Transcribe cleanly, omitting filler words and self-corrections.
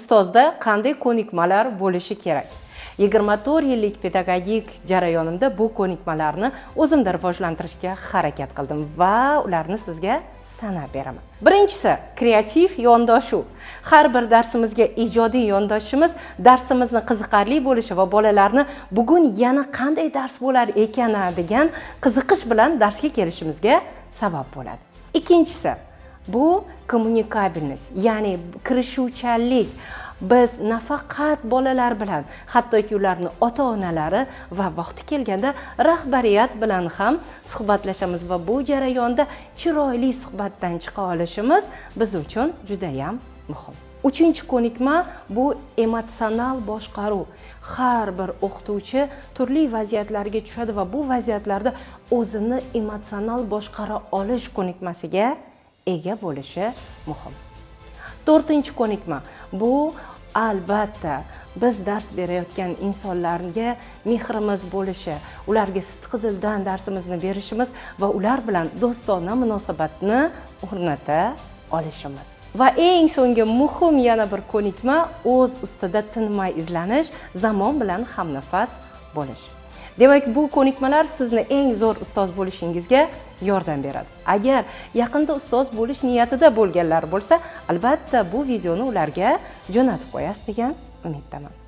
ustozda qanday ko'nikmalar bo'lishi kerak? 24 yillik pedagogik jarayonimda bu ko'nikmalarni o'zimda rivojlantirishga harakat qildim va ularni sizga sanab beraman. Birinchisi, kreativ yondashuv. Har bir darsimizga ijodiy yondoshishimiz darsimizni qiziqarli bo'lishi va bolalarni bugun yana qanday dars bo'lar ekan degan qiziqish bilan darsga kelishimizga sabab bo'ladi. Ikkinchisi, bu kommunikabilnost, ya'ni kirishuvchanlik. Biz nafaqat bolalar bilan, hattoki ularning ota-onalari va vaqti kelganda rahbariyat bilan ham suhbatlashamiz va bu jarayonda chiroyli suhbatdan chiqa olishimiz biz uchun juda ham muhim. Uchinchi ko'nikma bu emotsional boshqaruv. Har bir o'qituvchi turli vaziyatlarga tushadi va bu vaziyatlarda o'zini emotsional boshqara olish ko'nikmasiga ega bo'lishi muhim. To'rtinchi ko'nikma bu albatta biz dars berayotgan insonlarga mehrimiz bo'lishi, ularga sidqidildan darsimizni berishimiz va ular bilan do'stona munosabatni o'rnata olishimiz. Va eng so'nggi muhim yana bir ko'nikma o'z ustida tinmay izlanish, zamon bilan hamnafas bo'lish. Demak, bu ko'nikmalar sizni eng zo'r ustoz bo'lishingizga yordam beradi. Agar yaqinda ustoz bo'lish niyatida bo'lganlar bo'lsa, albatta bu videoni ularga jo'natib qo'yasiz degan umiddaman.